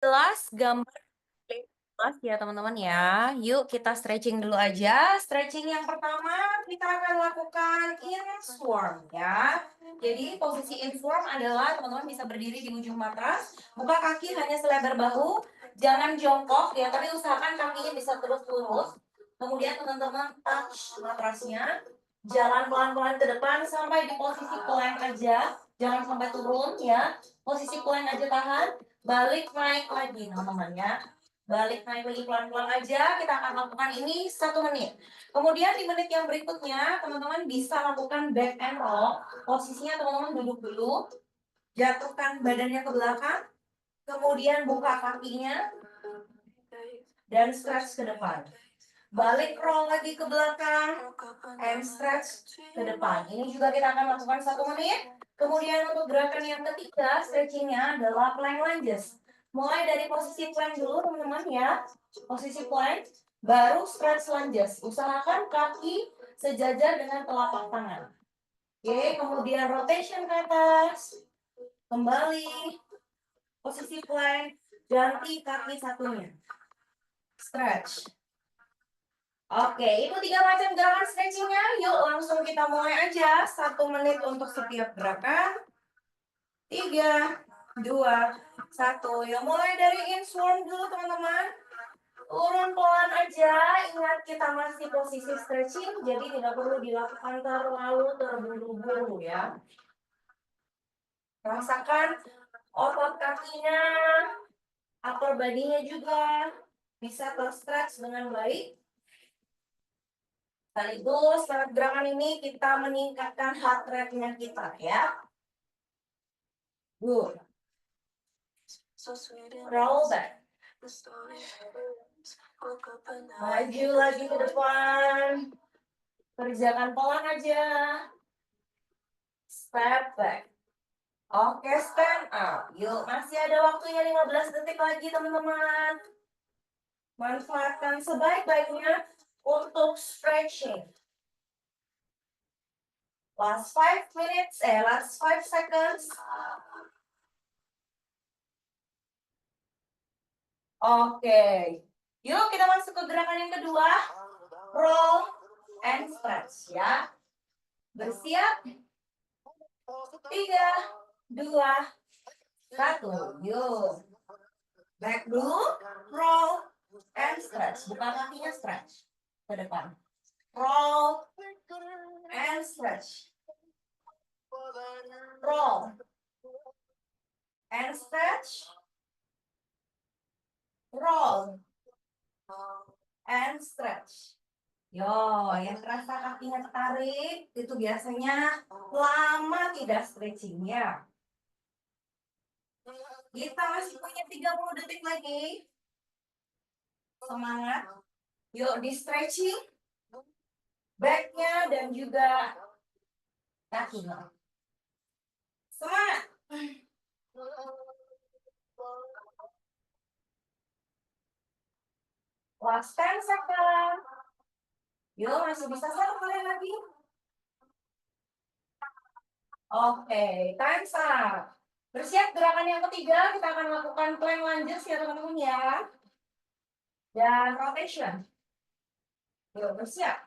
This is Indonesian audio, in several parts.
Jelas gambar jelas ya teman-teman ya. Yuk kita stretching dulu aja. Stretching yang pertama kita akan lakukan inchworm ya. Jadi posisi inchworm adalah teman-teman bisa berdiri di ujung matras, buka kaki hanya selebar bahu, jangan jongkok ya, tapi usahakan kakinya bisa terus lurus. Kemudian teman-teman touch matrasnya, jalan pelan-pelan ke depan sampai di posisi plank aja, jangan sampai turun ya. Posisi plank aja tahan. Balik naik lagi teman-teman ya. Balik naik lagi pelan-pelan aja. Kita akan lakukan ini 1 menit. Kemudian di menit yang berikutnya teman-teman bisa lakukan back and roll. Posisinya teman-teman duduk dulu. Jatuhkan badannya ke belakang. Kemudian buka kakinya. Dan stretch ke depan. Balik roll lagi ke belakang. And stretch ke depan. Ini juga kita akan lakukan 1 menit. Kemudian untuk gerakan yang ketiga, stretchingnya adalah plank lunges. Mulai dari posisi plank dulu teman-teman ya. Posisi plank, baru stretch lunges. Usahakan kaki sejajar dengan telapak tangan. Oke, kemudian rotation ke atas. Kembali. Posisi plank, ganti kaki satunya. Stretch. Oke, itu 3 macam gerakan stretchingnya. Yuk langsung kita mulai aja. 1 menit untuk setiap gerakan. 3, 2, 1. Yuk mulai dari inchworm dulu teman-teman. Turun pelan aja. Ingat kita masih posisi stretching, jadi tidak perlu dilakukan terlalu terburu-buru ya. Rasakan otot kakinya, upper body-nya juga bisa ter-stretch dengan baik. Sekaligus lewat gerakan ini kita meningkatkan heart rate-nya kita ya. Good. Roll back. Maju lagi ke depan. Kerjakan pelan aja. Step back. Oke, stand up. Yuk, masih ada waktunya 15 detik lagi teman-teman. Manfaatkan sebaik-baiknya untuk stretching. Last 5 seconds. Oke. Yuk kita masuk ke gerakan yang kedua. Roll and stretch ya. Bersiap. 3, 2, 1. Yuk. Back dulu. Roll and stretch. Buka kakinya stretch. Ke depan. Roll and stretch. Roll and stretch. Roll and stretch. Yo, yang terasa kakinya tertarik itu biasanya lama tidak stretchingnya. Kita masih punya 30 detik lagi. Semangat. Yuk di stretching backnya dan juga kakinya. Semangat. Last 10 seconds. Yuk masih bisa 1 menit lagi. Oke, time's up. Bersiap gerakan yang ketiga, kita akan lakukan plank lunges ya teman-teman ya. Dan rotation. Yuk bersiap.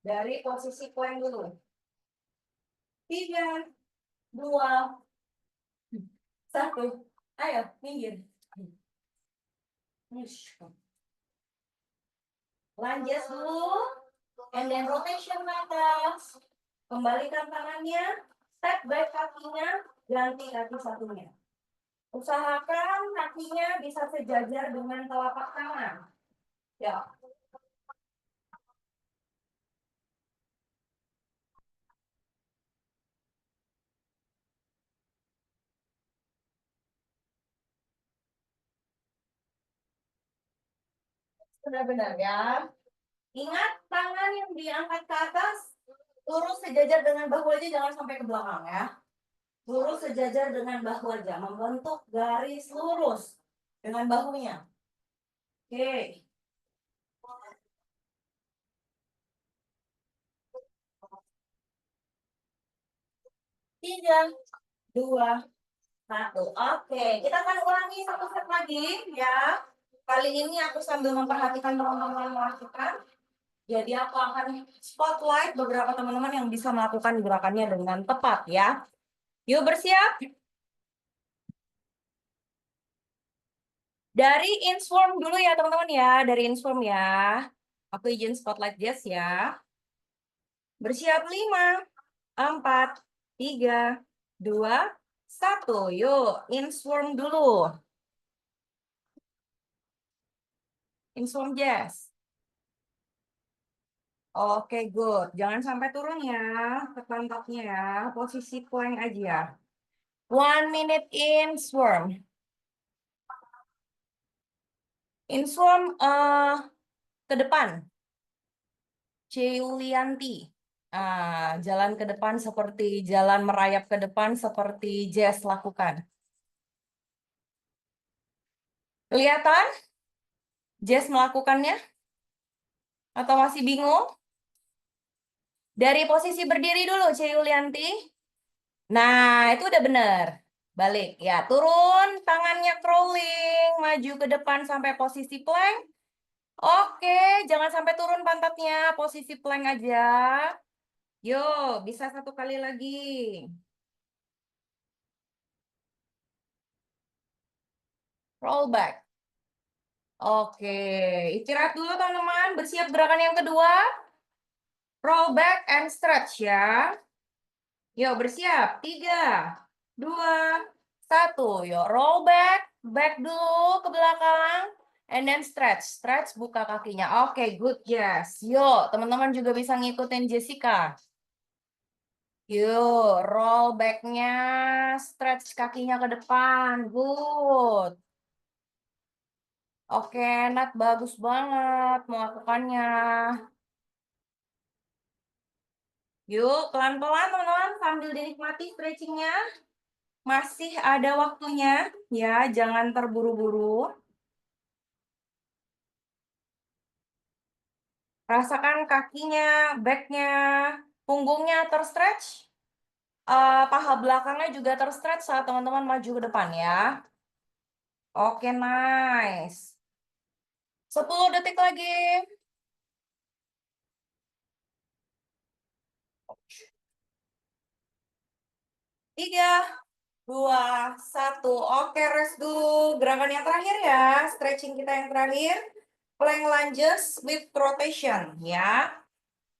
Dari posisi plank dulu. 3, 2, 1. Ayo, minggir. Lunges dulu. And then rotation ke atas. Kembalikan tangannya. Step back kakinya. Ganti kaki satunya. Usahakan kakinya bisa sejajar dengan telapak tangan. Ya. Benar-benar ya. Ingat tangan yang diangkat ke atas lurus sejajar dengan bahu aja, jangan sampai ke belakang ya. Lurus sejajar dengan bahu aja, membentuk garis lurus dengan bahunya. Oke. Tiga, 2, Satu. Oke, kita akan ulangi satu set lagi ya. Kali ini aku sambil memperhatikan teman-teman yang melakukan. Jadi aku akan spotlight beberapa teman-teman yang bisa melakukan gerakannya dengan tepat ya. Yuk bersiap. Dari inchworm dulu ya teman-teman ya. Dari inchworm ya. Aku izin spotlight Jess ya. Bersiap 5, 4, 3, 2, 1. Yuk, inchworm dulu. Inchworm Jess. Oke, good. Jangan sampai turun ya ke pantatnya ya. Posisi plank aja. 1 minute inchworm. Inchworm ke depan. Ceulianti. Jalan ke depan seperti jalan merayap ke depan seperti Jess lakukan. Kelihatan Jess melakukannya? Atau masih bingung? Dari posisi berdiri dulu, Ceulianti. Nah, itu udah bener. Balik. Ya, turun. Tangannya crawling. Maju ke depan sampai posisi plank. Oke, jangan sampai turun pantatnya. Posisi plank aja. Yuk, bisa satu kali lagi. Roll back. Oke, istirahat dulu teman-teman. Bersiap gerakan yang kedua. Roll back and stretch ya. Yuk, bersiap. 3, 2, 1. Yuk, roll back. Back dulu ke belakang. And then stretch. Stretch, buka kakinya. Oke, good, yes. Yuk, teman-teman juga bisa ngikutin Jessica. Yuk, roll back-nya. Stretch kakinya ke depan. Good. Oke, Nat, bagus banget melakukannya. Yuk, pelan-pelan teman-teman sambil dinikmati stretchingnya. Masih ada waktunya, ya, jangan terburu-buru. Rasakan kakinya, back-nya, punggungnya terstretch. Paha belakangnya juga terstretch saat teman-teman maju ke depan ya. Oke, nice. 10 detik lagi. 3, 2, 1. Oke, rest dulu. Gerakan yang terakhir ya. Stretching kita yang terakhir. Plank lunges with rotation ya.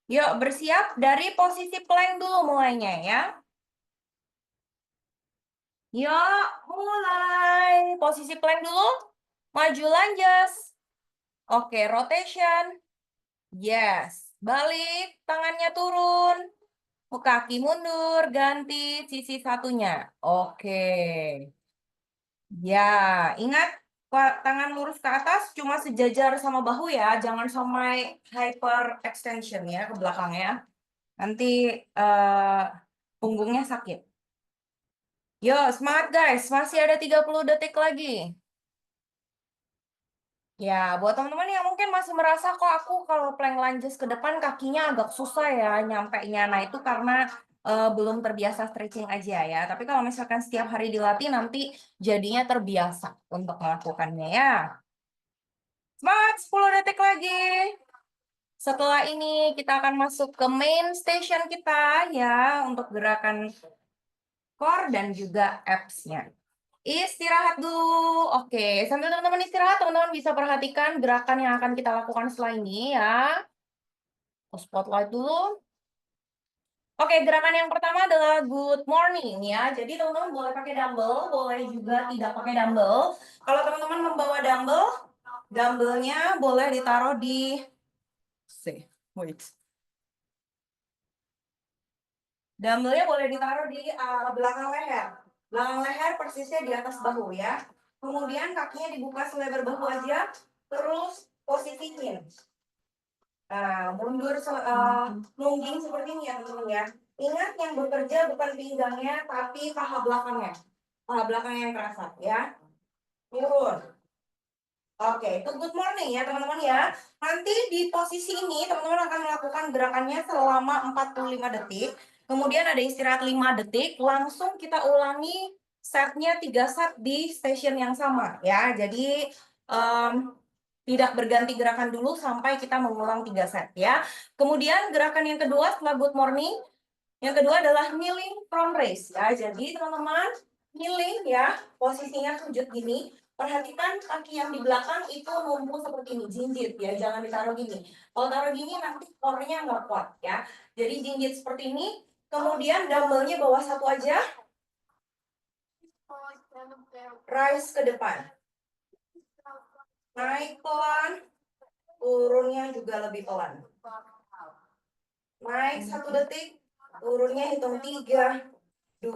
Yuk, bersiap dari posisi plank dulu mulainya ya. Yuk, mulai. Posisi plank dulu. Maju lunges. Oke, rotation. Yes. Balik, tangannya turun. Kaki mundur, ganti sisi satunya. Oke. Ya, ingat tangan lurus ke atas cuma sejajar sama bahu ya. Jangan sampai hyper extension ya ke belakangnya. Nanti punggungnya sakit. Yo, semangat guys. Masih ada 30 detik lagi. Ya, buat teman-teman yang mungkin masih merasa kok aku kalau plank lunges ke depan kakinya agak susah ya nyampe-nya. Nah, itu karena belum terbiasa stretching aja ya. Tapi kalau misalkan setiap hari dilatih nanti jadinya terbiasa untuk melakukannya ya. Semangat, 10 detik lagi. Setelah ini kita akan masuk ke main station kita ya untuk gerakan core dan juga abs-nya. Istirahat dulu. Oke, sambil teman-teman istirahat, teman-teman bisa perhatikan gerakan yang akan kita lakukan setelah ini ya. Spotlight dulu. Oke, gerakan yang pertama adalah good morning ya. Jadi teman-teman boleh pakai dumbbell, boleh juga tidak pakai dumbbell. Kalau teman-teman membawa dumbbell, dumbbellnya boleh ditaruh di wait. Dumbbellnya boleh ditaruh di belakang leher. Belakang leher persisnya di atas bahu ya. Kemudian kakinya dibuka selebar bahu aja. Terus posisiin. Mundur nungging seperti ini ya teman-teman ya. Ingat yang bekerja bukan pinggangnya tapi paha belakangnya. Paha belakangnya yang kerasa ya. Turun. Oke, itu good morning ya teman-teman ya. Nanti di posisi ini teman-teman akan melakukan gerakannya selama 45 detik. Kemudian ada istirahat 5 detik. Langsung kita ulangi setnya 3 set di station yang sama ya. Jadi tidak berganti gerakan dulu sampai kita mengulang 3 set ya. Kemudian gerakan yang kedua setelah good morning, yang kedua adalah kneeling front raise ya. Jadi teman-teman kneeling ya, posisinya sujud gini. Perhatikan kaki yang di belakang itu numpuk seperti ini, jinjit ya, jangan ditaruh gini. Kalau taruh gini nanti core-nya nggak kuat ya. Jadi jinjit seperti ini. Kemudian dumbbellnya bawah satu aja. Rise ke depan. Naik pelan. Turunnya juga lebih pelan. Naik 1 detik. Turunnya hitung 3, 2,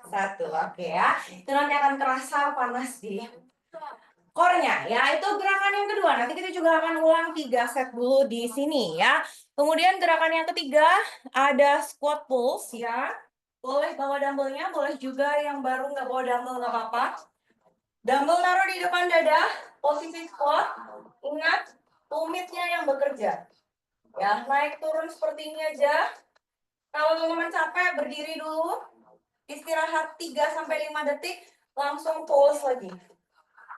1. Oke ya. Itu nanti akan terasa panas di core-nya ya. Itu gerakan yang kedua. Nanti kita juga akan ulang 3 set dulu di sini ya. Kemudian gerakan yang ketiga ada squat pulse ya. Boleh bawa dumbbellnya, boleh juga yang baru nggak bawa dumbbell nggak apa-apa. Dumbbell taruh di depan dada, posisi squat. Ingat, tumitnya yang bekerja. Ya, naik turun seperti ini aja. Kalau teman-teman capek, berdiri dulu. Istirahat 3-5 detik, langsung pulse lagi.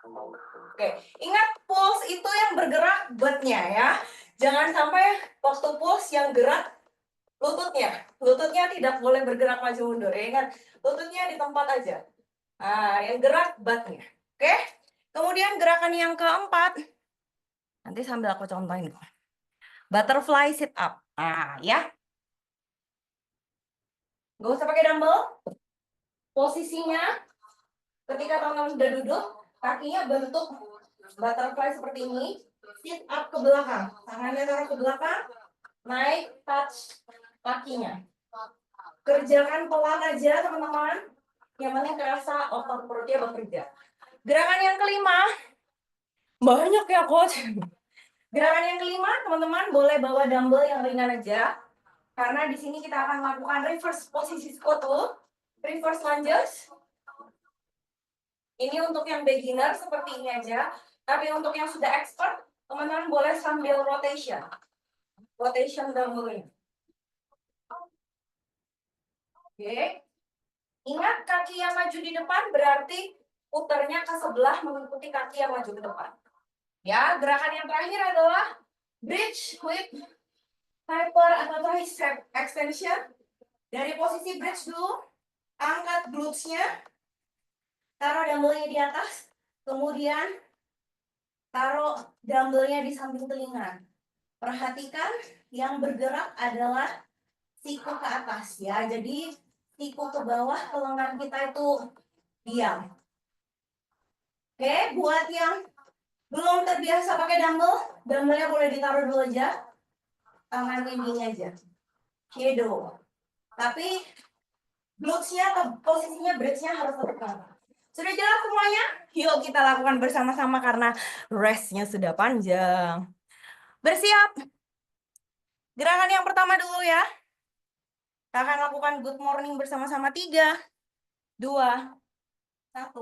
Oke, ingat pulse itu yang bergerak buttnya ya. Jangan sampai waktu pulse yang gerak lututnya. Lututnya tidak boleh bergerak maju mundur. Ya, ingat, lututnya di tempat aja. Nah, yang gerak buttnya. Oke, kemudian gerakan yang keempat. Nanti sambil aku contohin. Butterfly sit up. Nah, ya. Gak usah pakai dumbbell. Posisinya ketika teman-teman sudah duduk, kakinya bentuk butterfly seperti ini. Sit up ke belakang. Tangannya taruh ke belakang. Naik, touch kakinya. Kerjakan pelan aja, teman-teman. Yang penting kerasa otot perutnya bekerja. Gerakan yang kelima. Banyak ya, coach. Gerakan yang kelima, teman-teman boleh bawa dumbbell yang ringan aja. Karena di sini kita akan melakukan reverse posisi squat dulu. Reverse lunges. Ini untuk yang beginner seperti ini aja. Tapi untuk yang sudah expert, teman-teman boleh sambil rotation. Rotation dumbbell-nya. Oke. Ingat kaki yang maju di depan berarti putarnya ke sebelah mengikuti kaki yang maju ke depan. Ya, gerakan yang terakhir adalah bridge with hyper atau tricep extension. Dari posisi bridge dulu, angkat glutes-nya. Taruh dumbbell-nya di atas, kemudian taruh dumbbell-nya di samping telinga. Perhatikan yang bergerak adalah siku ke atas ya. Jadi siku ke bawah ke lengan kita itu diam. Oke, buat yang belum terbiasa pakai dumbbell, dumbbell-nya boleh ditaruh dulu aja. Tangannya gini aja. Shadow. Tapi glutes-nya atau posisinya bridge-nya harus tetap. Sudah jelas semuanya? Yuk kita lakukan bersama-sama karena rest-nya sudah panjang. Bersiap. Gerakan yang pertama dulu ya. Kita akan lakukan good morning bersama-sama. 3, 2, 1.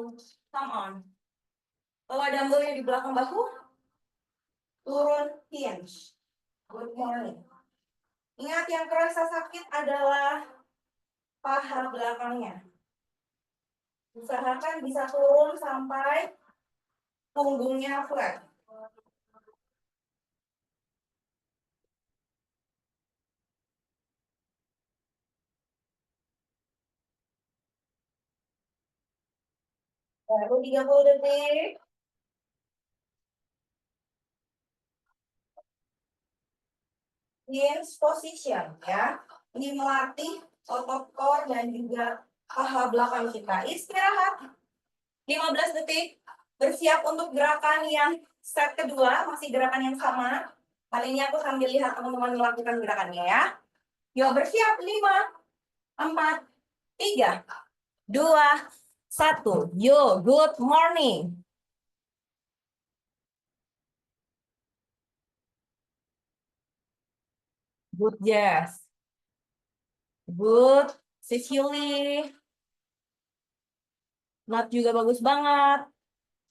Come on. Bawa dumbbell-nya di belakang bahu. Turun hinge. Good morning. Ingat yang kerasa sakit adalah paha belakangnya. Usahakan bisa turun sampai punggungnya flat. Baru 30 detik. Hinge position ya. Ini melatih otot core dan juga paha belakang kita. Istirahat 15 detik. Bersiap untuk gerakan yang set kedua, masih gerakan yang sama. Kali ini aku sambil lihat teman-teman melakukan gerakannya ya. Yuk bersiap 5, 4, 3, 2, 1. Yo, good morning. Good Jess. Good Sicily. Not juga bagus banget.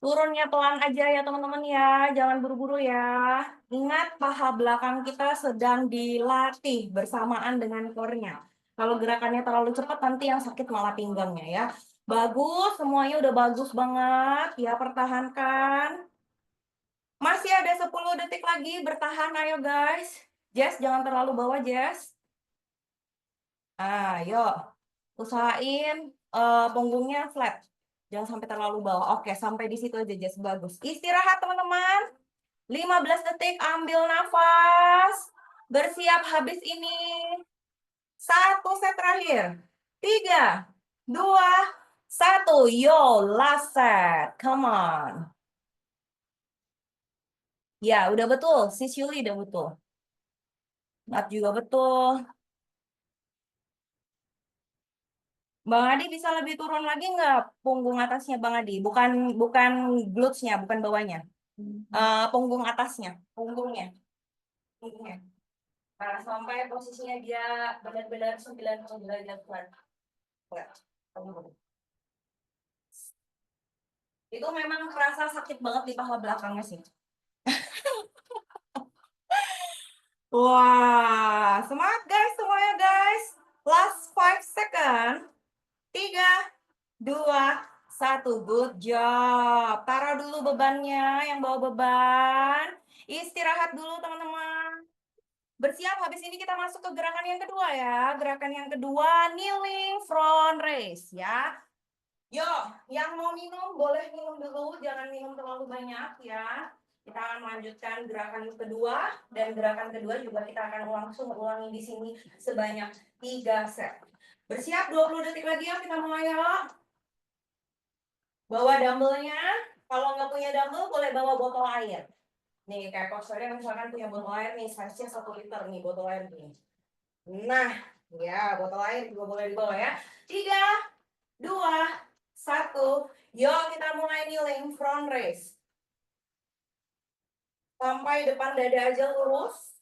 Turunnya pelan aja ya teman-teman ya. Jangan buru-buru ya. Ingat paha belakang kita sedang dilatih bersamaan dengan core-nya. Kalau gerakannya terlalu cepat nanti yang sakit malah pinggangnya ya. Bagus, semuanya udah bagus banget. Ya, pertahankan. Masih ada 10 detik lagi, bertahan ayo guys. Jess, jangan terlalu bawah, Jess. Ayo, usahain punggungnya flat. Jangan sampai terlalu bawah. Oke, sampai di situ aja, Jess. Bagus. Istirahat, teman-teman. 15 detik, ambil nafas. Bersiap habis ini. Satu set terakhir. 3, 2, 1. Yo, last set. Come on. Ya, udah betul. Sis Yuli udah betul. Nat juga betul. Bang Adi bisa lebih turun lagi nggak punggung atasnya Bang Adi? Bukan bukan glutesnya, bukan bawahnya. Punggung atasnya, punggungnya, punggungnya. Nah, sampai posisinya dia benar-benar 90 derajat flat. Flat. Itu memang kerasa sakit banget di paha belakangnya sih. Wah, semangat guys semuanya guys. Last 5 second. 3, 2, 1. Good job. Taruh dulu bebannya yang bawa beban. Istirahat dulu teman-teman. Bersiap, habis ini kita masuk ke gerakan yang kedua ya. Gerakan yang kedua, kneeling front raise ya. Yuk, yang mau minum boleh minum dulu, jangan minum terlalu banyak ya. Kita akan melanjutkan gerakan kedua, dan gerakan kedua juga kita akan langsung ulangi di sini sebanyak 3 set. Bersiap, 20 detik lagi ya, kita mulai ya. Bawa dumbbellnya, kalau nggak punya dumbbell boleh bawa botol air. Nih, kayak Coach Surya misalkan punya botol air nih, size-nya 1 liter nih botol air nih. Nah, ya botol air juga boleh dibawa ya. 3, 2, 1. Yuk kita mulai kneeling front raise. Sampai depan dada aja lurus.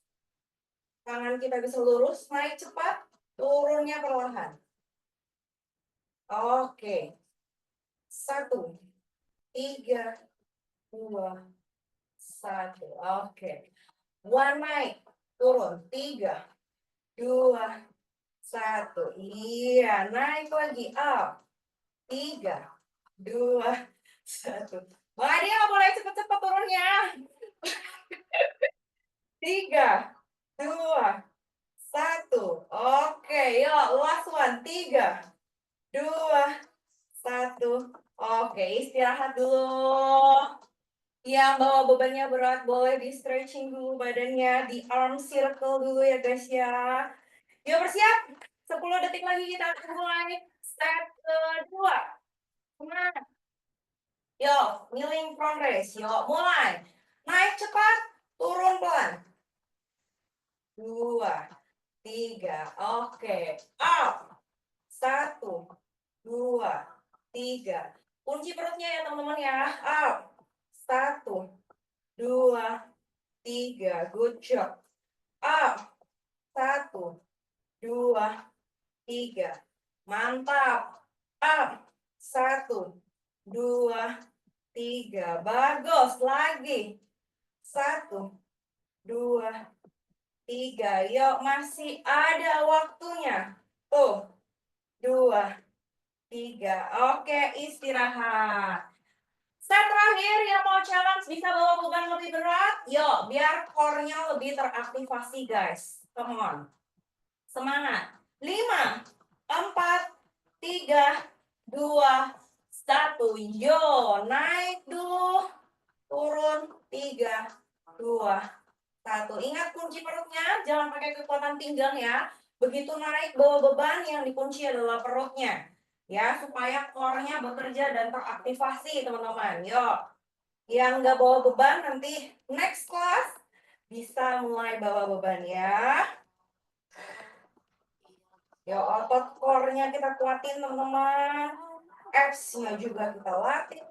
Tangan kita bisa lurus, naik cepat, turunnya perlahan. Oke. 1, 3, 2, 1. Oke. One naik, turun. 3, 2, 1. Iya, naik lagi. Up. 3, 2, 1. Wah, dia nggak boleh cepet-cepet turunnya. 3, 2, 1. Oke, yuk last one. 3, 2, 1. Oke, istirahat dulu. Yang bawa bebannya berat boleh di stretching dulu badannya, di arm circle dulu ya guys ya. Yuk bersiap. 10 detik lagi kita akan mulai set kedua. Semangat. Yuk, kneeling front raise. Yuk, mulai. Naik cepat, turun pelan. 2, 3. Oke. Up. 1, 2, 3. Kunci perutnya ya teman-teman ya. Up. 1, 2, 3. Good job. Up. 1, 2, 3. Mantap. Up. 1, 2, 3. Bagus. Lagi. 1, 2, 3. Yuk, masih ada waktunya. Tuh. 2, 3. Oke, istirahat. Set terakhir yang mau challenge bisa bawa beban lebih berat. Yuk, biar core-nya lebih teraktivasi, guys. Come on. Semangat. 5, 4, 3, 2, 1. Yo, naik dulu. Turun. 3, 2, 1. Ingat kunci perutnya, jangan pakai kekuatan pinggang ya. Begitu naik bawa beban, yang dikunci adalah perutnya. Ya, supaya core-nya bekerja dan teraktivasi, teman-teman. Yuk. Yang nggak bawa beban nanti next class bisa mulai bawa beban ya. Ya, otot core-nya kita kuatin, teman-teman. Abs-nya juga kita latih.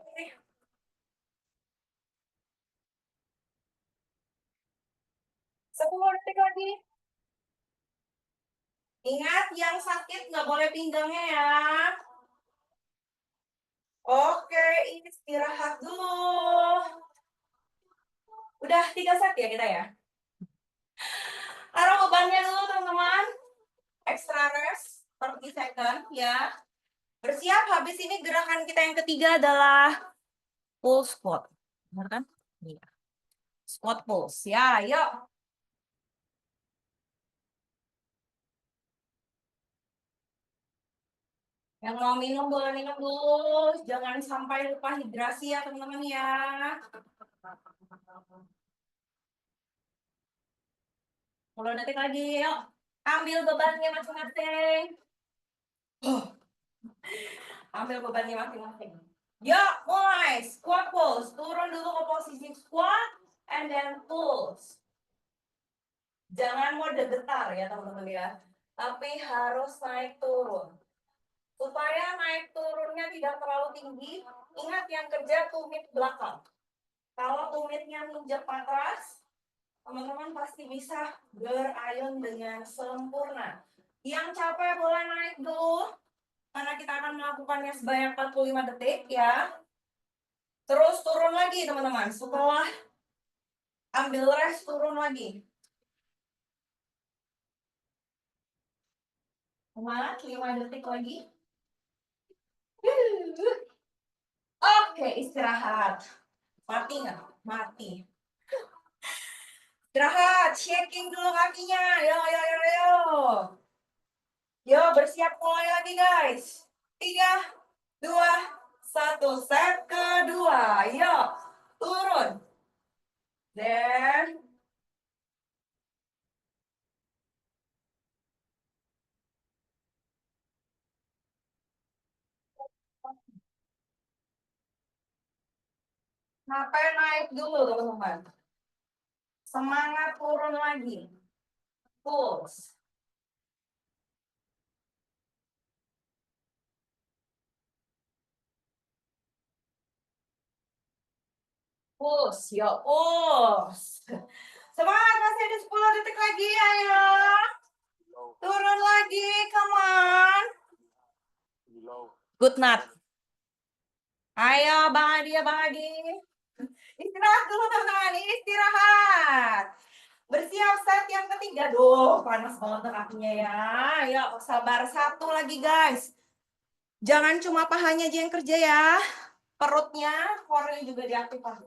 10 detik lagi. Ingat, yang sakit nggak boleh pinggangnya ya. Oke, istirahat dulu. Udah 3 set ya kita ya. Taruh bebannya dulu teman-teman. Extra rest 30 second ya. Bersiap, habis ini gerakan kita yang ketiga adalah pull squat. Benar kan? Iya. Squat pulse. Ya, yuk. Yang mau minum boleh minum dulu. Jangan sampai lupa hidrasi ya teman-teman ya. 10 detik lagi, yuk. Ambil bebannya masing-masing. Ambil bebannya masing-masing. Yuk, mulai. Squat pulse. Turun dulu ke posisi squat. And then pulse. Jangan mode getar ya teman-teman ya. Tapi harus naik turun. Supaya naik turunnya tidak terlalu tinggi, ingat yang kerja tumit belakang. Kalau tumitnya menginjak matras, teman-teman pasti bisa berayun dengan sempurna. Yang capek boleh naik dulu, karena kita akan melakukannya sebanyak 45 detik ya. Terus turun lagi teman-teman, setelah ambil rest turun lagi. Semangat, 5 detik lagi. Oke, istirahat. Mati nggak? Mati. Istirahat, shaking dulu kakinya. Yo, yo, yo, yo. Yo, bersiap mulai lagi guys. 3, 2, 1. Set kedua. Yo, turun. Dan sampai naik dulu teman-teman. Semangat turun lagi. Pulse. Pulse, yo, pulse. Semangat, masih ada 10 detik lagi, ayo. Turun lagi, come on. Good night. Ayo, Bang Adi ya, Bang Adi. Istirahat dulu, teman-teman. Istirahat. Bersiap set yang ketiga. Duh, panas banget kakinya ya. Ayo, sabar. Satu lagi, guys. Jangan cuma pahanya aja yang kerja ya. Perutnya, core-nya juga diaktifkan.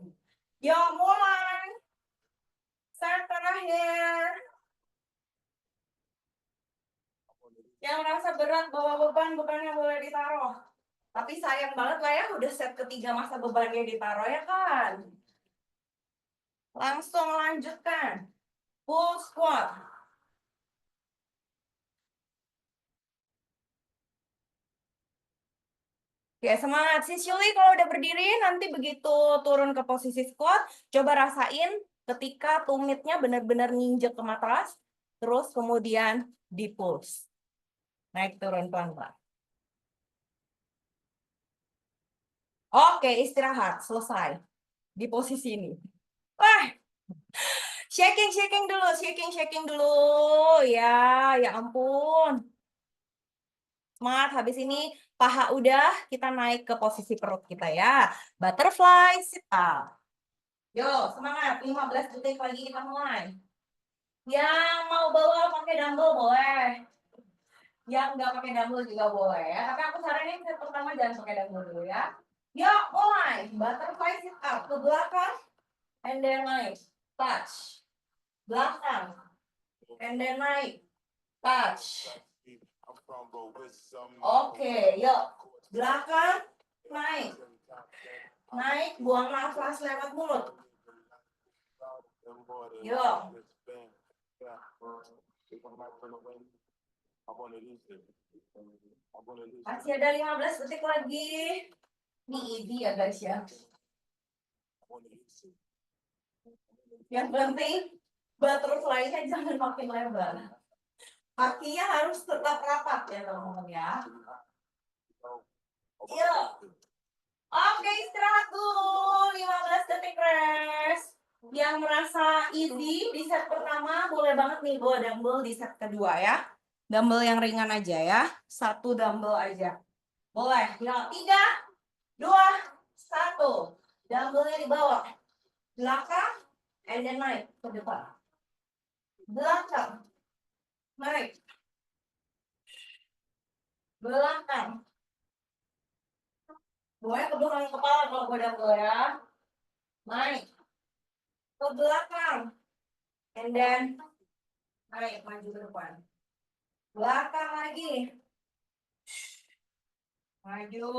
Yuk, mulai. Set terakhir. Yang merasa berat bawa beban, bebannya boleh ditaruh. Tapi sayang banget lah ya, udah set ketiga masa bebannya ditaruh ya kan. Langsung lanjutkan. Full squat. Oke, semangat. Sis Yuli kalau udah berdiri, nanti begitu turun ke posisi squat, coba rasain ketika tumitnya benar-benar nginjek ke matras, terus kemudian di pulse. Naik turun pelan-pelan. Oke, istirahat. Selesai. Di posisi ini. Wah, shaking dulu, shaking dulu. Ya, ya ampun. Semangat, habis ini paha udah, kita naik ke posisi perut kita ya. Butterfly sit up. Yo, semangat. 15 detik lagi kita mulai. Yang mau bawa pakai dumbbell boleh. Yang nggak pakai dumbbell juga boleh ya. Tapi aku saranin set pertama jangan pakai dumbbell dulu ya. Yuk, mulai. Butterfly sit up. Ke belakang. And then naik. Touch. Belakang. And then naik. Touch. Oke, yuk. Belakang. Naik. Naik, buang nafas lewat mulut. Yuk. Masih ada 15 detik lagi. Ini easy ya guys ya. Yang penting butterfly-nya jangan makin lebar. Kakinya harus tetap rapat ya teman-teman ya. Yuk. Oke, istirahat dulu. 15 detik rest. Yang merasa easy di set pertama boleh banget nih bawa dumbbell di set kedua ya. Dumbbell yang ringan aja ya. Satu dumbbell aja. Boleh. Ya, 3, 2, 1. Dumbbellnya di bawah. Belakang. And then naik ke depan. Belakang. Naik. Belakang. Boleh ke belakang kepala kalau gue double ya. Naik. Ke belakang. And then, naik, maju ke depan. Belakang lagi. Maju.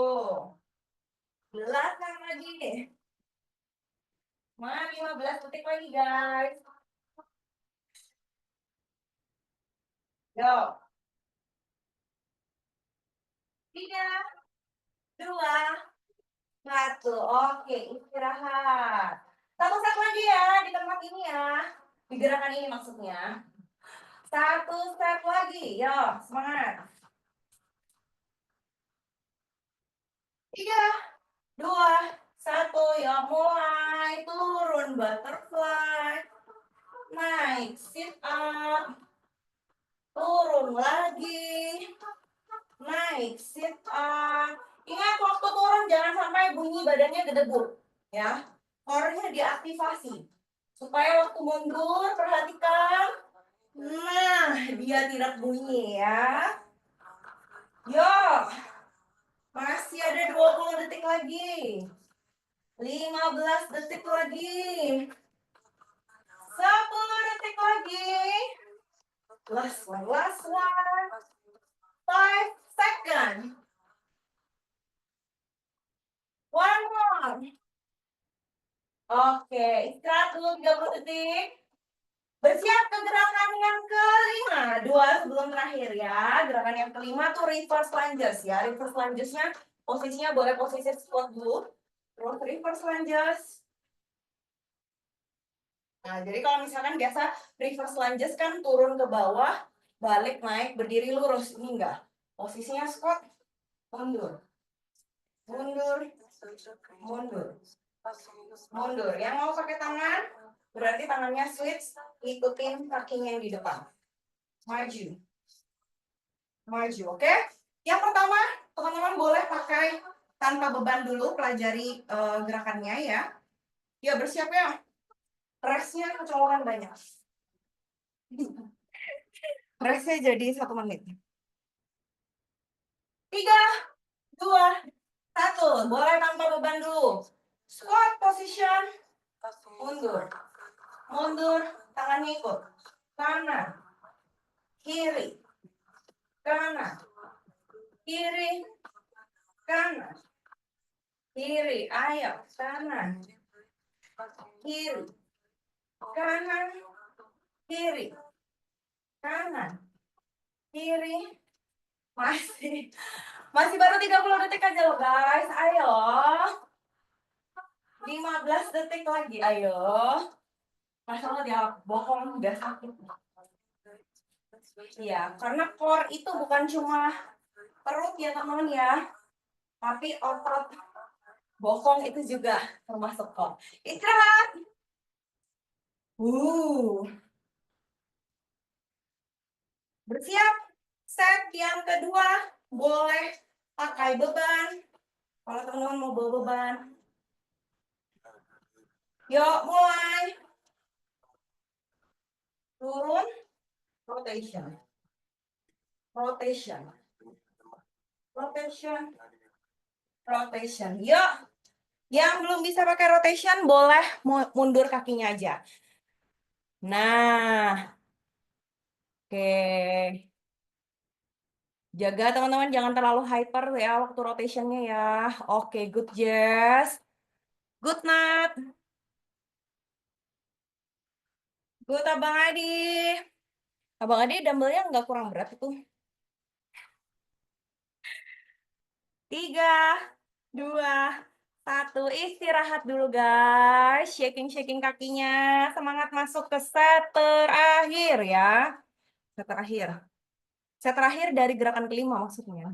Belakang lagi. 15 detik lagi, guys. Yo. 3, 2, 1. Oke, istirahat. Satu set lagi ya di tempat ini ya. Di gerakan ini maksudnya. Satu set lagi. Yo, semangat. 3, 2, 1. Yo, mulai. Turun butterfly. Naik sit up. Turun lagi. Naik sit up. Ingat waktu turun jangan sampai bunyi badannya gedebuk. Ya, core-nya diaktifasi. Supaya waktu mundur, perhatikan. Nah, dia tidak bunyi ya. Yo, masih ada 20 detik lagi. 15 detik lagi. 10 detik lagi. Last one, last one. 5 seconds. One more. Oke, istirahat dulu 30 detik. Bersiap ke gerakan yang kelima. 2 sebelum terakhir ya. Gerakan yang kelima tuh reverse lunges ya. Reverse lungesnya posisinya boleh posisi squat dulu. Terus reverse lunges. Nah, jadi kalau misalkan biasa reverse lunges kan turun ke bawah, balik, naik, berdiri lurus. Ini enggak. Posisinya squat, mundur. Mundur. Mundur. Mundur. Yang mau pakai tangan, berarti tangannya switch, ikutin kakinya yang di depan. Maju. Maju, oke? Yang pertama, teman-teman boleh pakai tanpa beban dulu, pelajari gerakannya ya. Ya, bersiap ya. Restnya kecolongan banyak. Restnya jadi 1 menit. 3, 2, 1. Boleh tanpa beban dulu. Squat position. Mundur. Mundur, tangannya ikut. Kanan. Kiri. Kanan. Kiri. Kanan. Kiri. Ayo, kanan. Kiri. Kanan. Kiri. Kanan. Kiri. Masih baru 30 detik aja loh guys. Ayo. 15 detik lagi. Ayo. Masalah dia bohong udah sakit. Iya, karena core itu bukan cuma perut ya teman-teman ya. Tapi otot bokong itu juga termasuk core. Istirahat. Bersiap. Set yang kedua. Boleh pakai beban. Kalau teman-teman mau bawa beban. Yuk, mulai. Turun. Rotation. Rotation. Rotation. Rotation. Yuk. Yang belum bisa pakai rotation, boleh mundur kakinya aja. Nah. Oke. Jaga teman-teman jangan terlalu hyper ya waktu rotationnya ya. Oke, good Jess. Good Nat. Good Abang Adi. Abang Adi dumbbellnya nggak kurang berat itu. 3, 2, 1. Istirahat dulu guys. Shaking-shaking kakinya. Semangat masuk ke set terakhir ya. Set terakhir. Set terakhir dari gerakan kelima maksudnya.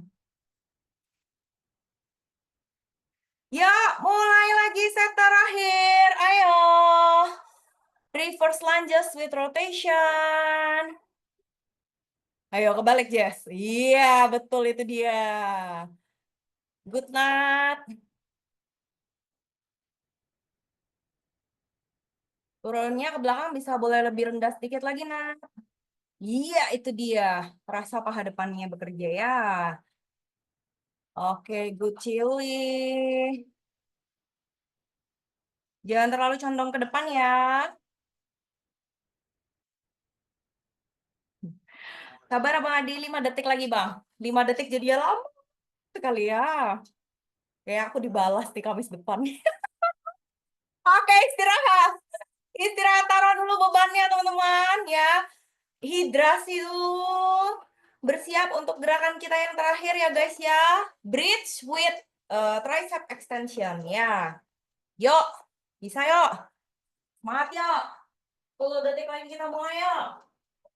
Yuk, mulai lagi set terakhir. Ayo. Reverse lunges with rotation. Ayo kebalik, Jess. Iya, betul itu dia. Good Nat. Turunnya ke belakang bisa boleh lebih rendah sedikit lagi, Nat. Iya, itu dia. Rasa paha depannya bekerja ya. Oke, good chili. Jangan terlalu condong ke depan ya. Sabar Abang Adi, 5 detik lagi Bang. 5 detik jadi ya lama sekali ya. Kayak aku dibalas di Kamis depan. Oke, istirahat. Istirahat, taruh dulu bebannya teman-teman ya. Hidrasi dulu. Bersiap untuk gerakan kita yang terakhir ya guys ya. Bridge with tricep extension ya. Yuk, bisa yuk. Semangat yuk. 10 detik lagi kita mulai yuk.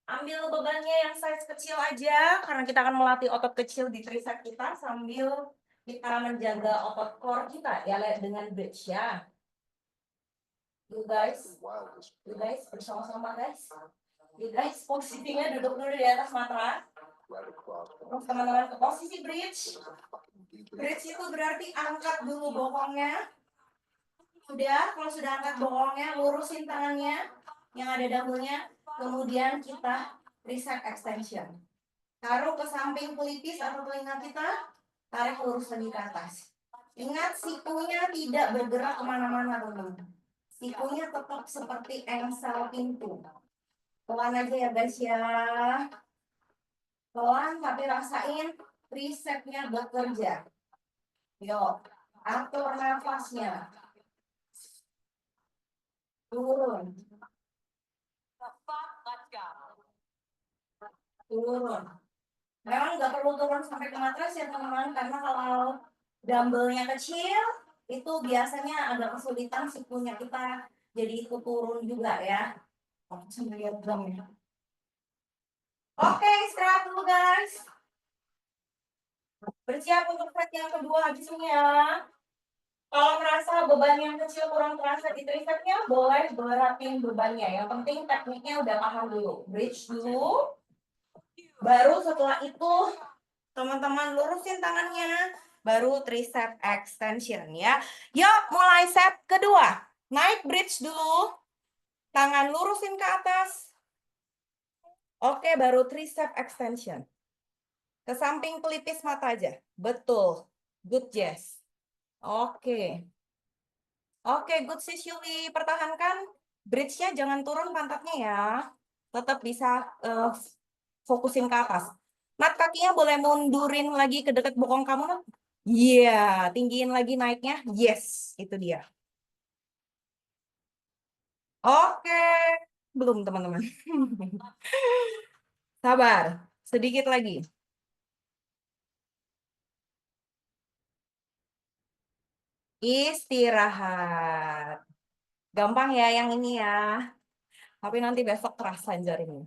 Ambil bebannya yang size kecil aja, karena kita akan melatih otot kecil di tricep kita sambil kita menjaga otot core kita ya dengan bridge ya. You guys bersama-sama guys. You guys posisinya duduk dulu di atas matras. Terus teman-teman ke posisi bridge. Bridge itu berarti angkat dulu bokongnya. Kalau sudah angkat bokongnya, lurusin tangannya yang ada dahulunya. Kemudian kita tricep extension. Taruh ke samping pelipis atau telinga kita, tarik lurus lagi ke atas. Ingat, sikunya tidak bergerak kemana-mana, teman-teman. Sikunya tetap seperti engsel pintu. Pelan aja ya guys ya. Pelan tapi rasain tricepnya bekerja. Yuk, atur nafasnya. Turun. Turun. Memang nggak perlu turun sampai ke matras ya teman-teman, karena kalau dumbbellnya kecil, itu biasanya agak kesulitan sikunya kita jadi ikut turun juga ya. Aku sambil lihat jamnya. Oke, istirahat dulu guys. Bersiap untuk set yang kedua habis ini ya. Kalau merasa beban yang kecil kurang terasa di tricepnya, boleh berapin bebannya. Yang penting tekniknya udah paham dulu. Bridge dulu. Baru setelah itu teman-teman lurusin tangannya. Baru tricep extension ya. Yuk mulai set kedua. Naik bridge dulu. Tangan lurusin ke atas. Oke, baru tricep extension. Ke samping pelipis mata aja. Betul. Good, Jess. Oke. Oke, good sis Yuli. Pertahankan bridge-nya, jangan turun pantatnya ya. Tetap bisa fokusin ke atas. Nat, kakinya boleh mundurin lagi ke dekat bokong kamu, Nat. Iya, tinggiin lagi naiknya. Yes, itu dia. Oke. Belum, teman-teman. Sabar. Sedikit lagi. Istirahat. Gampang ya yang ini ya. Tapi nanti besok terasa jaringnya.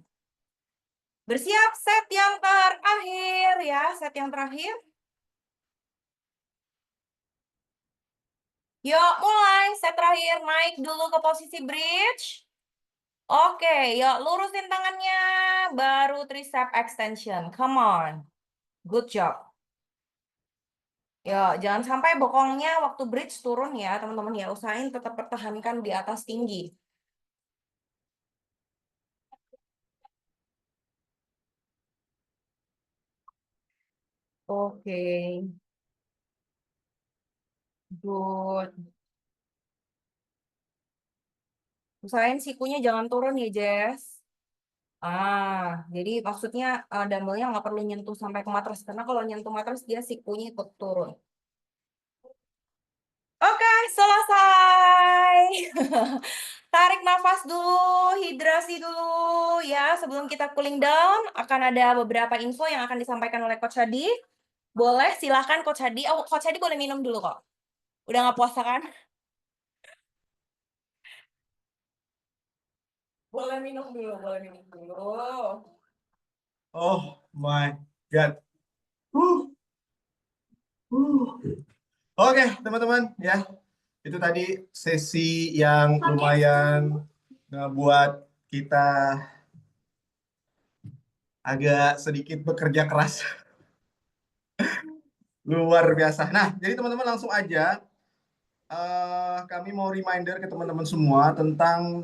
Bersiap set yang terakhir ya. Set yang terakhir. Yuk mulai. Set terakhir. Naik dulu ke posisi bridge. Oke, yuk lurusin tangannya. Baru tricep extension. Come on. Good job. Ya, jangan sampai bokongnya waktu bridge turun ya, teman-teman ya. Usahain tetap pertahankan di atas tinggi. Oke, good. Usahain sikunya jangan turun ya, Jess. Jadi maksudnya dumbbellnya nggak perlu nyentuh sampai ke matras. Karena kalau nyentuh matras, dia sikunya ikut turun. Oke, selesai. Tarik nafas dulu, hidrasi dulu ya. Sebelum kita cooling down, akan ada beberapa info yang akan disampaikan oleh Coach Hadi. Boleh, silahkan Coach Hadi. Oh, Coach Hadi boleh minum dulu kok. Udah nggak puasa kan? Boleh minum dulu, boleh minum dulu. Oh my God. Uh, uh. Oke, teman-teman ya. Itu tadi sesi yang lumayan ngebuat kita agak sedikit bekerja keras. Luar biasa. Nah, jadi teman-teman langsung aja kami mau reminder ke teman-teman semua tentang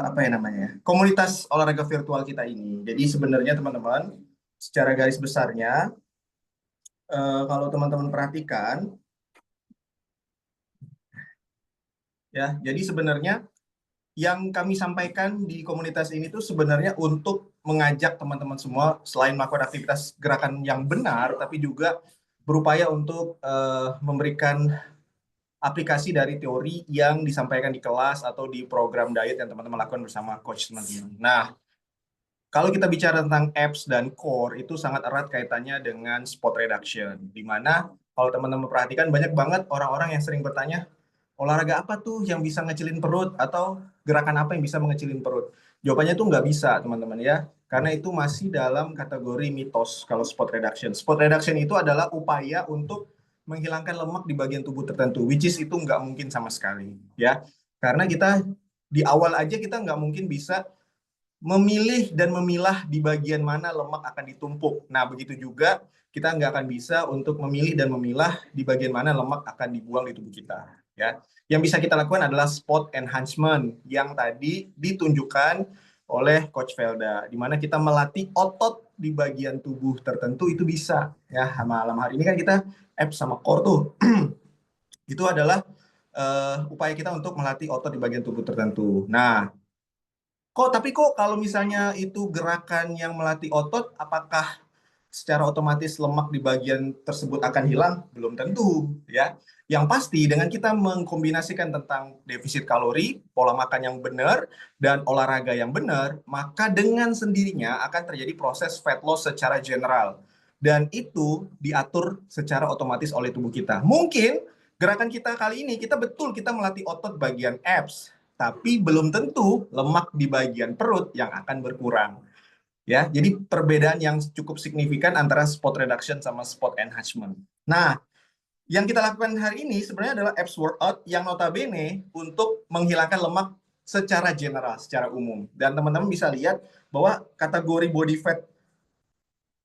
apa ya namanya? Komunitas olahraga virtual kita ini. Jadi sebenarnya teman-teman, secara garis besarnya Kalau teman-teman perhatikan, ya, jadi sebenarnya yang kami sampaikan di komunitas ini tuh sebenarnya untuk mengajak teman-teman semua selain melakukan aktivitas gerakan yang benar, tapi juga berupaya untuk memberikan aplikasi dari teori yang disampaikan di kelas atau di program diet yang teman-teman lakukan bersama coach teman-teman. Nah, kalau kita bicara tentang apps dan core, itu sangat erat kaitannya dengan spot reduction. Di mana kalau teman-teman perhatikan banyak banget orang-orang yang sering bertanya, olahraga apa tuh yang bisa ngecilin perut? Atau gerakan apa yang bisa mengecilin perut? Jawabannya tuh nggak bisa, teman-teman ya. Karena itu masih dalam kategori mitos kalau spot reduction. Spot reduction itu adalah upaya untuk menghilangkan lemak di bagian tubuh tertentu, which is itu nggak mungkin sama sekali. Ya, karena kita di awal aja kita nggak mungkin bisa memilih dan memilah di bagian mana lemak akan ditumpuk. Nah, begitu juga kita nggak akan bisa untuk memilih dan memilah di bagian mana lemak akan dibuang di tubuh kita. Ya, yang bisa kita lakukan adalah spot enhancement yang tadi ditunjukkan oleh Coach Velda, di mana kita melatih otot di bagian tubuh tertentu itu bisa. Ya, malam hari ini kan kita abs sama core tuh. Itu adalah upaya kita untuk melatih otot di bagian tubuh tertentu. Nah, tapi kok kalau misalnya itu gerakan yang melatih otot, apakah secara otomatis lemak di bagian tersebut akan hilang? Belum tentu, ya. Yang pasti dengan kita mengkombinasikan tentang defisit kalori, pola makan yang benar, dan olahraga yang benar, maka dengan sendirinya akan terjadi proses fat loss secara general. Dan itu diatur secara otomatis oleh tubuh kita. Mungkin gerakan kita kali ini, kita melatih otot bagian abs, tapi belum tentu lemak di bagian perut yang akan berkurang. Ya, jadi perbedaan yang cukup signifikan antara spot reduction sama spot enhancement. Nah, yang kita lakukan hari ini sebenarnya adalah abs workout yang notabene untuk menghilangkan lemak secara general, secara umum. Dan teman-teman bisa lihat bahwa kategori body fat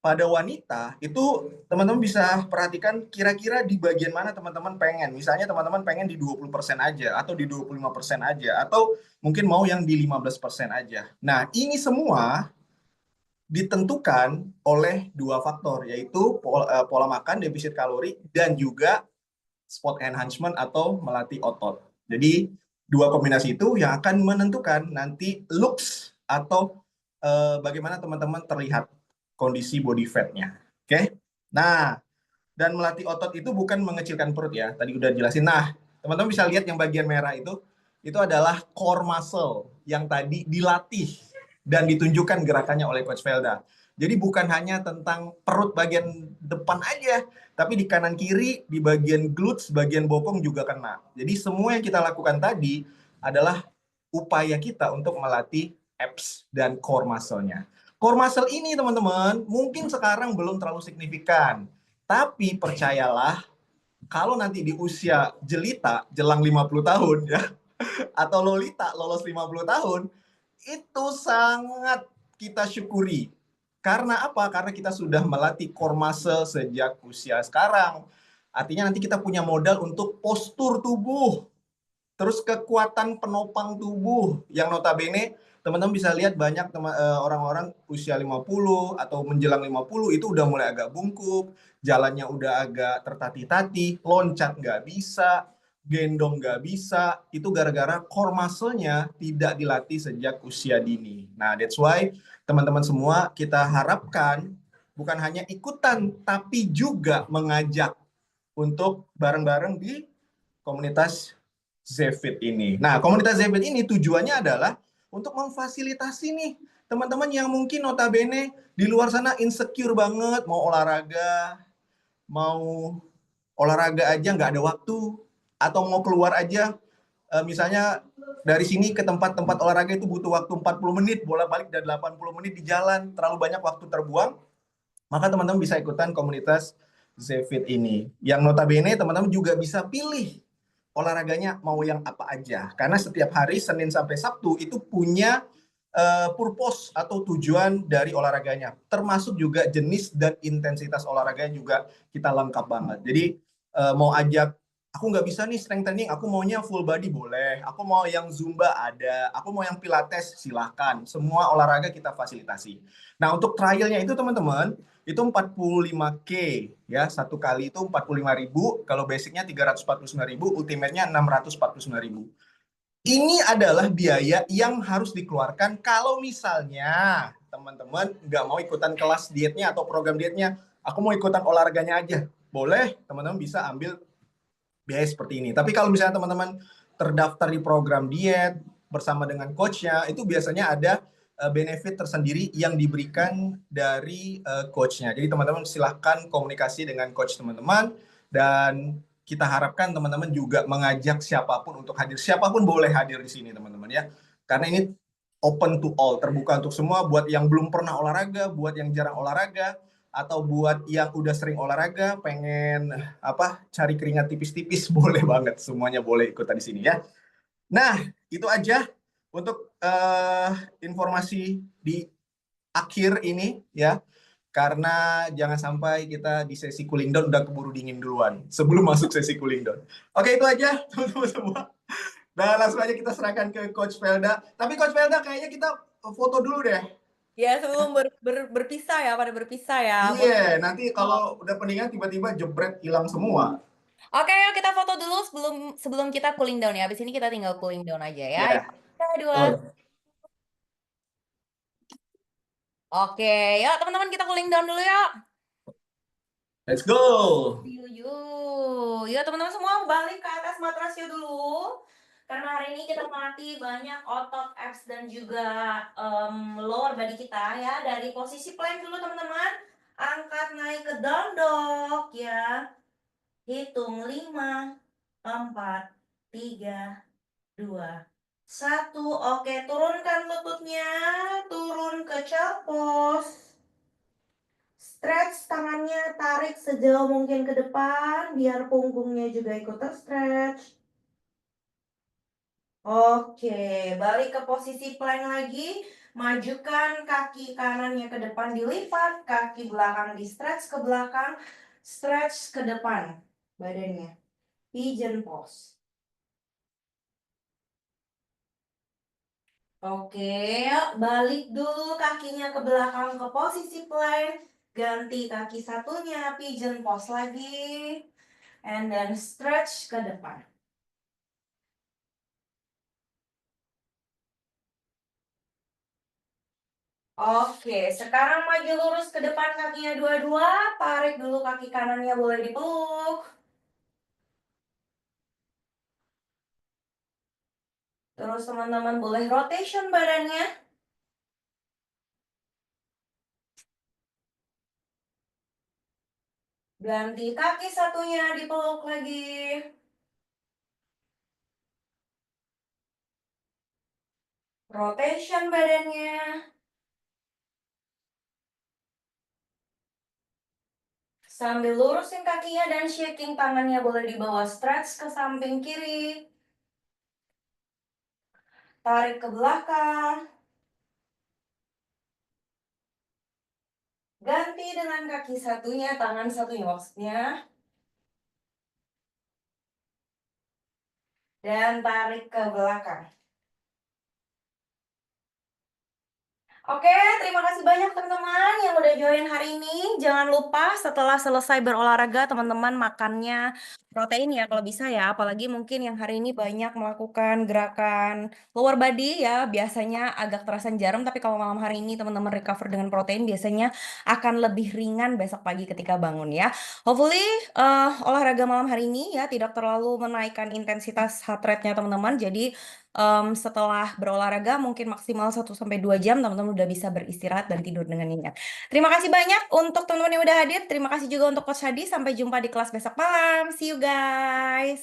pada wanita itu teman-teman bisa perhatikan kira-kira di bagian mana teman-teman pengen. Misalnya teman-teman pengen di 20% aja atau di 25% aja atau mungkin mau yang di 15% aja. Nah, ini semua ditentukan oleh dua faktor yaitu pola makan, defisit kalori dan juga spot enhancement atau melatih otot. Jadi dua kombinasi itu yang akan menentukan nanti looks atau bagaimana teman-teman terlihat kondisi body fat-nya. Oke. Nah, dan melatih otot itu bukan mengecilkan perut ya. Tadi udah jelasin. Nah, teman-teman bisa lihat yang bagian merah itu adalah core muscle yang tadi dilatih dan ditunjukkan gerakannya oleh Coach Velda. Jadi bukan hanya tentang perut bagian depan aja, tapi di kanan kiri, di bagian glutes, bagian bokong juga kena. Jadi semua yang kita lakukan tadi adalah upaya kita untuk melatih abs dan core muscle-nya. Core muscle ini teman-teman mungkin sekarang belum terlalu signifikan. Tapi percayalah, kalau nanti di usia jelita, jelang 50 tahun ya, atau lolita, lolos 50 tahun, itu sangat kita syukuri. Karena apa? Karena kita sudah melatih core muscle sejak usia sekarang. Artinya nanti kita punya modal untuk postur tubuh, terus kekuatan penopang tubuh yang notabene teman-teman bisa lihat banyak orang-orang usia 50 atau menjelang 50 itu udah mulai agak bungkuk, jalannya udah agak tertatih-tatih, loncat nggak bisa, gendong nggak bisa, itu gara-gara core muscle-nya tidak dilatih sejak usia dini. Nah, that's why teman-teman semua kita harapkan bukan hanya ikutan, tapi juga mengajak untuk bareng-bareng di komunitas Zefit ini. Nah, komunitas Zefit ini tujuannya adalah untuk memfasilitasi nih teman-teman yang mungkin notabene di luar sana insecure banget, mau olahraga aja nggak ada waktu, atau mau keluar aja, misalnya dari sini ke tempat-tempat olahraga itu butuh waktu 40 menit, bolak-balik dan 80 menit di jalan, terlalu banyak waktu terbuang, maka teman-teman bisa ikutan komunitas Zefit ini. Yang notabene teman-teman juga bisa pilih olahraganya mau yang apa aja. Karena setiap hari Senin sampai Sabtu itu punya purpose atau tujuan dari olahraganya. Termasuk juga jenis dan intensitas olahraganya juga kita lengkap banget. Jadi mau ajak aku nggak bisa nih strengthening, aku maunya full body boleh, aku mau yang Zumba ada, aku mau yang Pilates silahkan, semua olahraga kita fasilitasi. Nah untuk trialnya itu teman-teman, itu 45K ya, satu kali itu 45.000, kalau basicnya 349.000, ultimate-nya 649.000. Ini adalah biaya yang harus dikeluarkan kalau misalnya teman-teman nggak mau ikutan kelas dietnya atau program dietnya, aku mau ikutan olahraganya aja. Boleh, teman-teman bisa ambil biaya seperti ini. Tapi kalau misalnya teman-teman terdaftar di program diet bersama dengan coachnya, itu biasanya ada benefit tersendiri yang diberikan dari coachnya. Jadi teman-teman silahkan komunikasi dengan coach teman-teman, dan kita harapkan teman-teman juga mengajak siapapun untuk hadir. Siapapun boleh hadir di sini teman-teman ya. Karena ini open to all, terbuka untuk semua, buat yang belum pernah olahraga, buat yang jarang olahraga, atau buat yang udah sering olahraga pengen cari keringat tipis-tipis, boleh banget, semuanya boleh ikutan di sini ya. Nah itu aja untuk informasi di akhir ini ya, karena jangan sampai kita di sesi cooling down udah keburu dingin duluan sebelum masuk sesi cooling down. Oke itu aja teman-teman semua. Nah langsung aja kita serahkan ke Coach Velda. Tapi Coach Velda kayaknya kita foto dulu deh. Ya, sebelum berpisah ya, pada berpisah ya. Iya, nanti kalau udah peningan tiba-tiba jebret hilang semua. Oke, yuk kita foto dulu sebelum sebelum kita cooling down ya. Habis ini kita tinggal cooling down aja ya. Ya. Satu, dua. Oh, Oke, yuk teman-teman kita cooling down dulu yuk. let's go. Yuk, yuk. Yuk teman-teman semua balik ke atas matras yuk dulu. Karena hari ini kita melatih banyak otot, abs, dan juga lower body kita ya. Dari posisi plank dulu teman-teman. Angkat naik ke down dog ya. Hitung 5, 4, 3, 2, 1. Oke, turunkan lututnya. Turun ke child pose. Stretch tangannya, tarik sejauh mungkin ke depan, biar punggungnya juga ikut terstretch. Oke, balik ke posisi plank lagi. Majukan kaki kanannya ke depan, dilipat. Kaki belakang di stretch ke belakang. Stretch ke depan badannya. Pigeon pose. Oke, balik dulu kakinya ke belakang ke posisi plank. Ganti kaki satunya, pigeon pose lagi. And then stretch ke depan. Oke, sekarang maju lurus ke depan kakinya dua-dua. Tarik dulu kaki kanannya, boleh dipeluk. Terus teman-teman boleh rotation badannya. Ganti kaki satunya, dipeluk lagi. Rotation badannya. Sambil lurusin kakinya dan shaking tangannya, boleh dibawa stretch ke samping kiri. Tarik ke belakang. Ganti dengan kaki satunya, tangan satunya maksudnya. Dan tarik ke belakang. Oke, terima kasih banyak teman-teman yang udah join hari ini. Jangan lupa setelah selesai berolahraga, teman-teman makannya protein ya kalau bisa ya. Apalagi mungkin yang hari ini banyak melakukan gerakan lower body ya. Biasanya agak terasa jarum, tapi kalau malam hari ini teman-teman recover dengan protein, biasanya akan lebih ringan besok pagi ketika bangun ya. Hopefully olahraga malam hari ini ya tidak terlalu menaikkan intensitas heart rate-nya teman-teman. Jadi setelah berolahraga mungkin maksimal 1 sampai 2 jam teman-teman udah bisa beristirahat dan tidur dengan nyenyak. Terima kasih banyak untuk teman-teman yang udah hadir. Terima kasih juga untuk Coach Hadi. Sampai jumpa di kelas besok malam. See you guys.